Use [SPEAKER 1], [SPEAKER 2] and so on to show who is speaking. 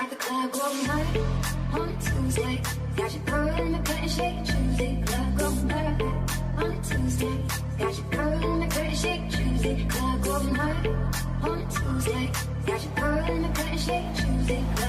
[SPEAKER 1] Got the club going hard on a Tuesday. Got your girl in the curtain shake Tuesday. Club going hard on a Tuesday. Got your girl in the curtain shake Tuesday. Club going hard on a Tuesday. Got your girl in the curtain shake Tuesday.